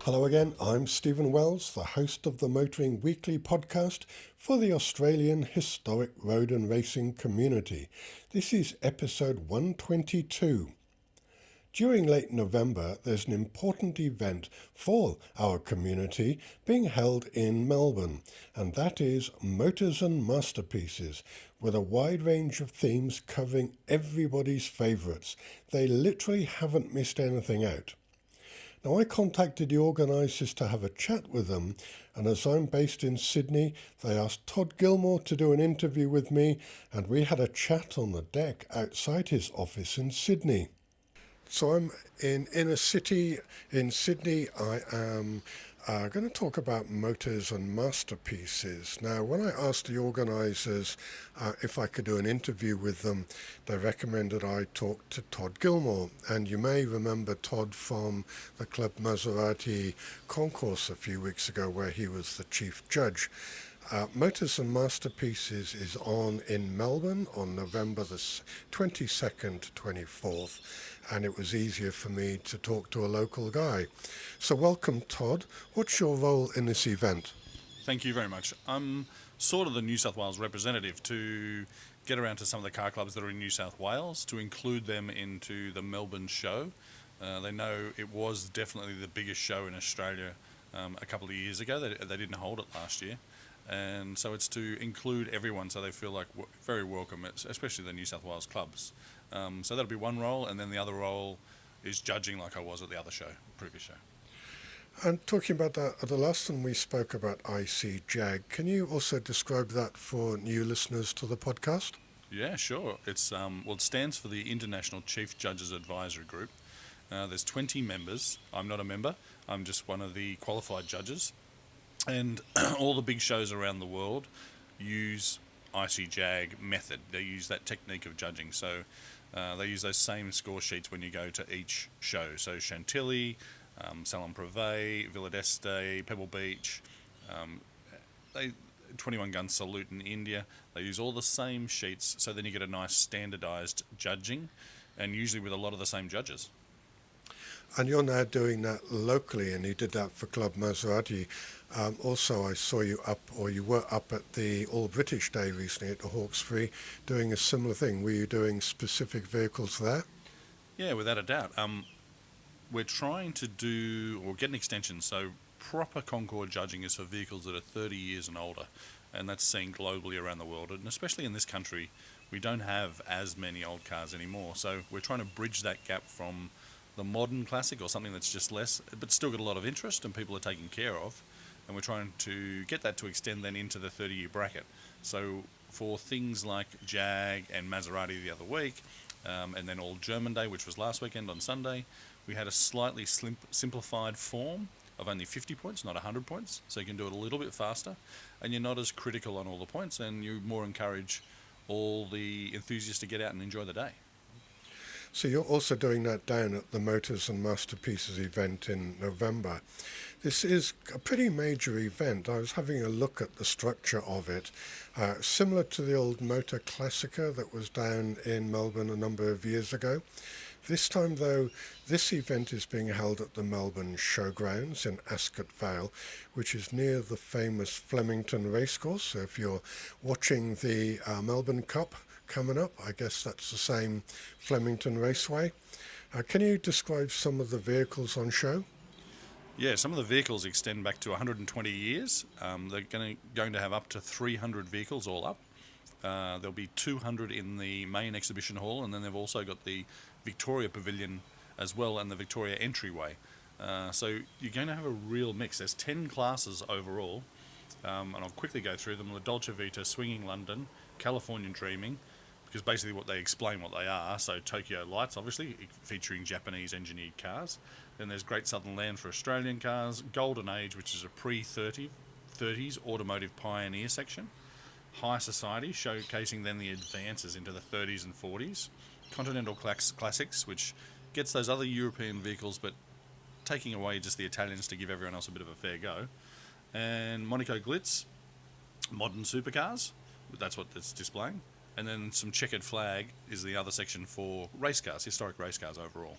Hello again, I'm Stephen Wells, the host of the Motoring Weekly podcast for the Australian Historic Road and Racing community. This is episode 122. During late November, there's an important event for our community being held in Melbourne, and that is Motors and Masterpieces, with a wide range of themes covering everybody's favourites. They literally haven't missed anything out. Now, I contacted the organisers to have a chat with them, and as I'm based in Sydney, they asked Todd Gilmour to do an interview with me, and we had a chat on the deck outside his office in Sydney. So I'm in inner city in Sydney. I am going to talk about Motors and Masterpieces. Now, when I asked the organisers if I could do an interview with them, they recommended I talk to Todd Gilmour. And you may remember Todd from the Club Maserati Concours a few weeks ago, where he was the chief judge. Motors and Masterpieces is on in Melbourne on November the 22nd to 24th, and it was easier for me to talk to a local guy. So welcome, Todd. What's your role in this event? Thank you very much. I'm sort of the New South Wales representative to get around to some of the car clubs that are in New South Wales, to include them into the Melbourne show. They know it was definitely the biggest show in Australia a couple of years ago. They didn't hold it last year. And so it's to include everyone so they feel like very welcome, especially the New South Wales clubs. So that'll be one role, and then the other role is judging like I was at the other show, previous show. And talking about that, the last time we spoke about ICJAG, can you also describe that for new listeners to the podcast? Yeah, sure. It's it stands for the International Chief Judges Advisory Group. There's 20 members. I'm not a member. I'm just one of the qualified judges. And all the big shows around the world use ICJAG method. They use that technique of judging. So they use those same score sheets when you go to each show. So Chantilly, Salon Privé, Villa d'Este, Pebble Beach, 21 Gun Salute in India. They use all the same sheets, so then you get a nice standardised judging, and usually with a lot of the same judges. And you're now doing that locally, and you did that for Club Maserati. Also, I saw you you were up at the All British Day recently at the Hawkesbury doing a similar thing. Were you doing specific vehicles there? Yeah, without a doubt. We're trying to do, or get an extension, so proper Concours judging is for vehicles that are 30 years and older, and that's seen globally around the world, and especially in this country, we don't have as many old cars anymore. So we're trying to bridge that gap from the modern classic, or something that's just less, but still got a lot of interest and people are taking care of. And we're trying to get that to extend then into the 30-year bracket. So for things like Jag and Maserati the other week, and then All German Day, which was last weekend on Sunday, we had a slightly simplified form of only 50 points, not 100 points. So you can do it a little bit faster, and you're not as critical on all the points, and you more encourage all the enthusiasts to get out and enjoy the day. So you're also doing that down at the Motors and Masterpieces event in November. This is a pretty major event. I was having a look at the structure of it, similar to the old Motor Classica that was down in Melbourne a number of years ago. This time, though, this event is being held at the Melbourne Showgrounds in Ascot Vale, which is near the famous Flemington Racecourse. So if you're watching the Melbourne Cup coming up, I guess that's the same Flemington Raceway. Can you describe some of the vehicles on show? Yeah, some of the vehicles extend back to 120 years. They're going to have up to 300 vehicles all up. There'll be 200 in the main exhibition hall, and then they've also got the Victoria Pavilion as well, and the Victoria entryway. So you're going to have a real mix. There's 10 classes overall, and I'll quickly go through them. La Dolce Vita, Swinging London, Californian Dreaming, because basically what they explain what they are. So Tokyo Lights, obviously, featuring Japanese engineered cars. Then there's Great Southern Land for Australian cars, Golden Age, which is a pre-30s automotive pioneer section, High Society, showcasing then the advances into the 30s and 40s, Continental Classics, which gets those other European vehicles, but taking away just the Italians to give everyone else a bit of a fair go, and Monaco Glitz, modern supercars, that's what it's displaying, and then some checkered flag is the other section for race cars, historic race cars overall.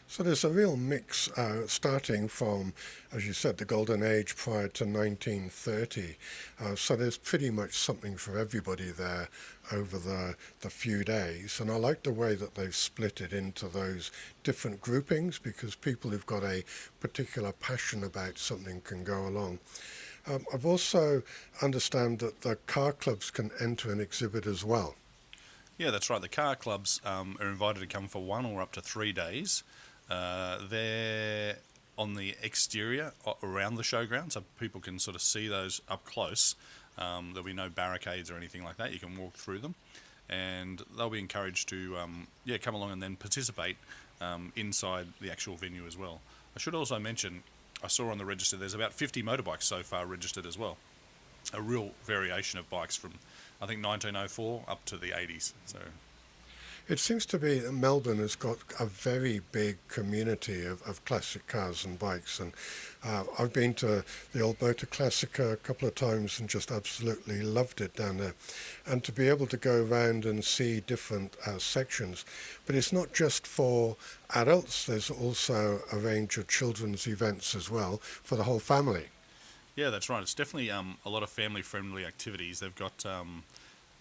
So there's a real mix starting from, as you said, the golden age prior to 1930. So there's pretty much something for everybody there over the few days. And I like the way that they've split it into those different groupings because people who've got a particular passion about something can go along. I've also understand that the car clubs can enter an exhibit as well. Yeah, that's right. The car clubs are invited to come for 1 or up to 3 days. They're on the exterior around the showground, so people can sort of see those up close. There'll be no barricades or anything like that. You can walk through them, and they'll be encouraged to come along and then participate inside the actual venue as well. I should also mention, I saw on the register there's about 50 motorbikes so far registered as well. A real variation of bikes from, I think, 1904 up to the 80s. So It seems to be that Melbourne has got a very big community of classic cars and bikes, and I've been to the old Motor Classica a couple of times and just absolutely loved it down there. And to be able to go around and see different sections, but it's not just for adults, there's also a range of children's events as well for the whole family. yeah, that's right. It's definitely a lot of family-friendly activities. They've got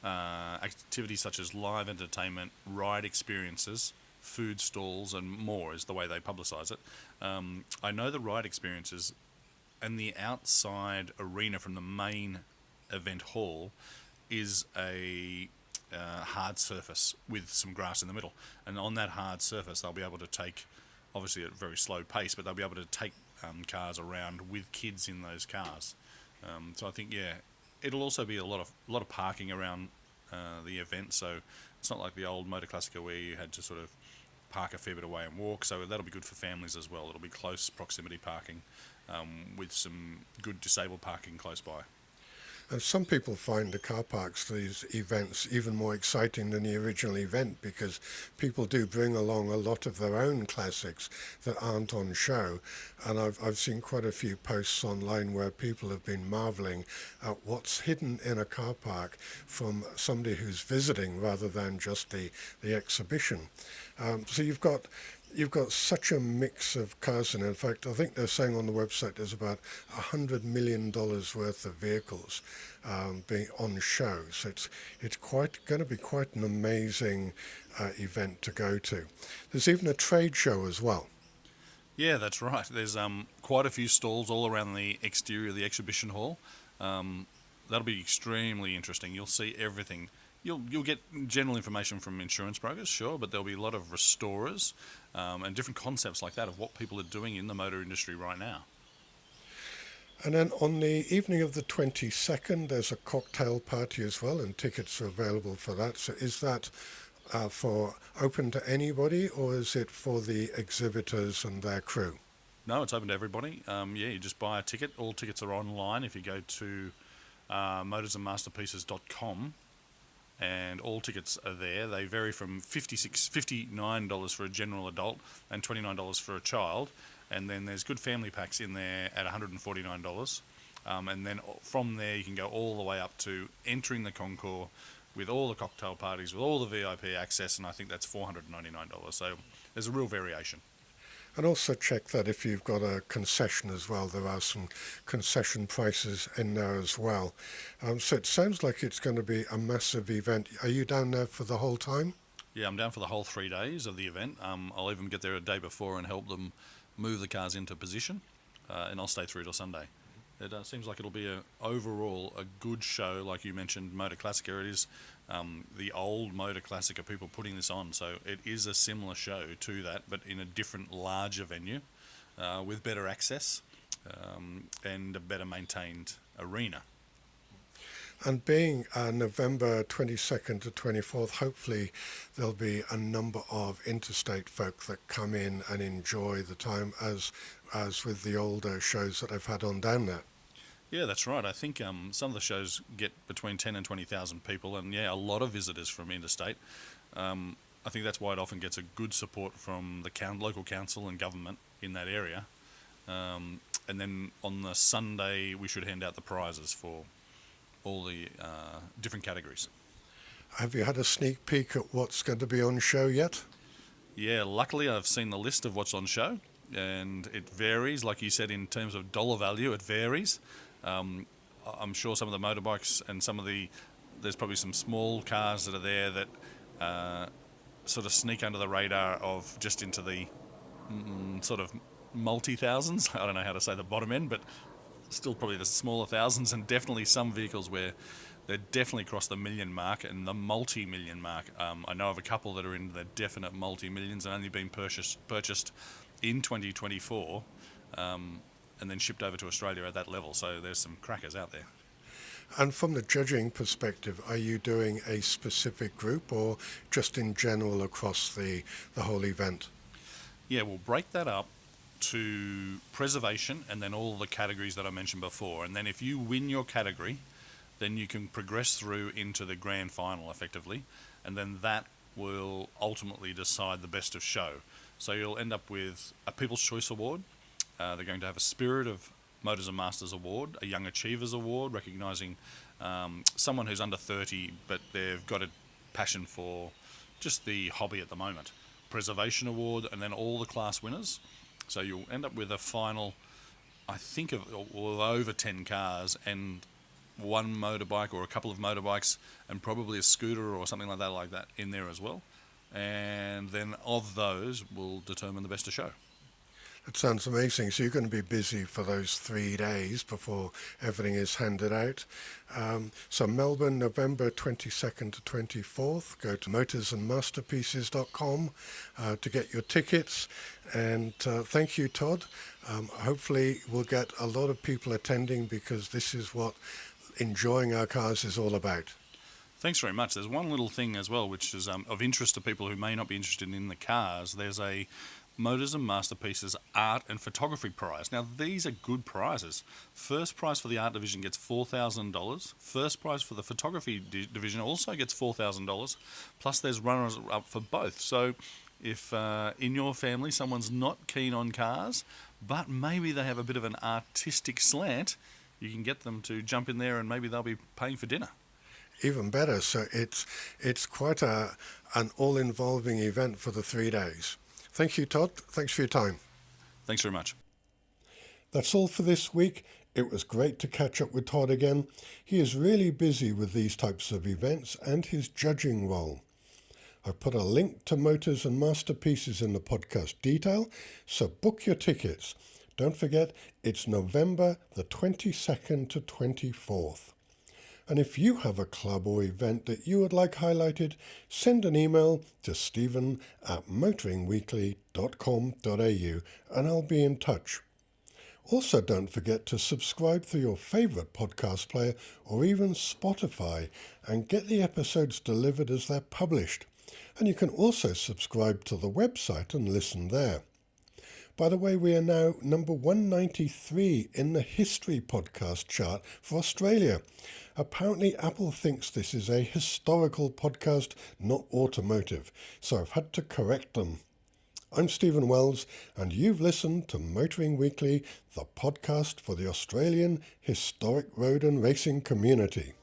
activities such as live entertainment, ride experiences, food stalls, and more is the way they publicise it. I know the ride experiences and the outside arena from the main event hall is a hard surface with some grass in the middle. And on that hard surface, they'll be able to take, obviously at a very slow pace, but they'll be able to take cars around with kids in those cars. So I think, yeah, it'll also be a lot of parking around the event. So it's not like the old Motor Classica where you had to sort of park a fair bit away and walk. So that'll be good for families as well. It'll be close proximity parking with some good disabled parking close by. And some people find the car parks, these events, even more exciting than the original event because people do bring along a lot of their own classics that aren't on show. And I've seen quite a few posts online where people have been marveling at what's hidden in a car park from somebody who's visiting rather than just the exhibition. So you've got such a mix of cars, and in fact, I think they're saying on the website there's about $100 million worth of vehicles being on show. So it's quite going to be quite an amazing event to go to. There's even a trade show as well. Yeah, that's right. There's quite a few stalls all around the exterior of the exhibition hall. That'll be extremely interesting. You'll see everything. You'll get general information from insurance brokers, sure, but there'll be a lot of restorers and different concepts like that of what people are doing in the motor industry right now. And then on the evening of the 22nd, there's a cocktail party as well, and tickets are available for that. So is that for open to anybody, or is it for the exhibitors and their crew? No, it's open to everybody. You just buy a ticket. All tickets are online if you go to motorsandmasterpieces.com. And all tickets are there. They vary from $59 for a general adult and $29 for a child. And then there's good family packs in there at $149. And then from there you can go all the way up to entering the Concours with all the cocktail parties, with all the VIP access, and I think that's $499. So there's a real variation. And also check that if you've got a concession as well, there are some concession prices in there as well. So it sounds like it's going to be a massive event. Are you down there for the whole time? Yeah, I'm down for the whole 3 days of the event. I'll even get there a day before and help them move the cars into position, and I'll stay through till Sunday. It seems like it'll be overall a good show. Like you mentioned, Motor Classica, it is the old Motor Classica people putting this on, so it is a similar show to that, but in a different, larger venue with better access and a better maintained arena. And being November 22nd to 24th, hopefully there'll be a number of interstate folk that come in and enjoy the time as with the older shows that I've had on down there. Yeah, that's right. I think some of the shows get between 10 and 20,000 people, and yeah, a lot of visitors from interstate. I think that's why it often gets a good support from the local council and government in that area. And then on the Sunday, we should hand out the prizes for all the different categories. Have you had a sneak peek at what's going to be on show yet? Yeah, luckily I've seen the list of what's on show, and it varies. Like you said, in terms of dollar value, it varies. I'm sure some of the motorbikes and there's probably some small cars that are there that sort of sneak under the radar of just into the sort of multi-thousands. I don't know how to say the bottom end, but still probably the smaller thousands, and definitely some vehicles where they're definitely crossed the million mark and the multi-million mark. I know of a couple that are in the definite multi-millions and only been purchased in 2024 and then shipped over to Australia at that level. So there's some crackers out there. And from the judging perspective, are you doing a specific group or just in general across the whole event? Yeah, we'll break that up to preservation and then all the categories that I mentioned before. And then if you win your category, then you can progress through into the grand final effectively. And then that will ultimately decide the best of show. So you'll end up with a People's Choice Award. They're going to have a Spirit of Motors and Masters Award, a Young Achievers Award, recognising someone who's under 30 but they've got a passion for just the hobby at the moment. Preservation Award, and then all the class winners. So you'll end up with a final, I think, of over 10 cars and one motorbike or a couple of motorbikes and probably a scooter or something like that in there as well. And then of those will determine the best of show. That sounds amazing. So you're going to be busy for those 3 days before everything is handed out. So Melbourne, November 22nd to 24th. Go to motorsandmasterpieces.com to get your tickets. And thank you, Todd. Hopefully we'll get a lot of people attending because this is what enjoying our cars is all about. Thanks very much. There's one little thing as well which is of interest to people who may not be interested in the cars. There's a Motors and Masterpieces Art and Photography Prize. Now, these are good prizes. First prize for the art division gets $4,000. First prize for the photography division also gets $4,000. Plus, there's runners up for both. So, if in your family someone's not keen on cars, but maybe they have a bit of an artistic slant, you can get them to jump in there and maybe they'll be paying for dinner. Even better. So it's quite an all-involving event for the 3 days. Thank you, Todd. Thanks for your time. Thanks very much. That's all for this week. It was great to catch up with Todd again. He is really busy with these types of events and his judging role. I've put a link to Motors and Masterpieces in the podcast detail, so book your tickets. Don't forget, it's November the 22nd to 24th. And if you have a club or event that you would like highlighted, send an email to stephen@motoringweekly.com.au and I'll be in touch. Also, don't forget to subscribe through your favourite podcast player or even Spotify and get the episodes delivered as they're published. And you can also subscribe to the website and listen there. By the way, we are now number 193 in the History podcast chart for Australia. Apparently, Apple thinks this is a historical podcast, not automotive, so I've had to correct them. I'm Stephen Wells, and you've listened to Motoring Weekly, the podcast for the Australian historic road and racing community.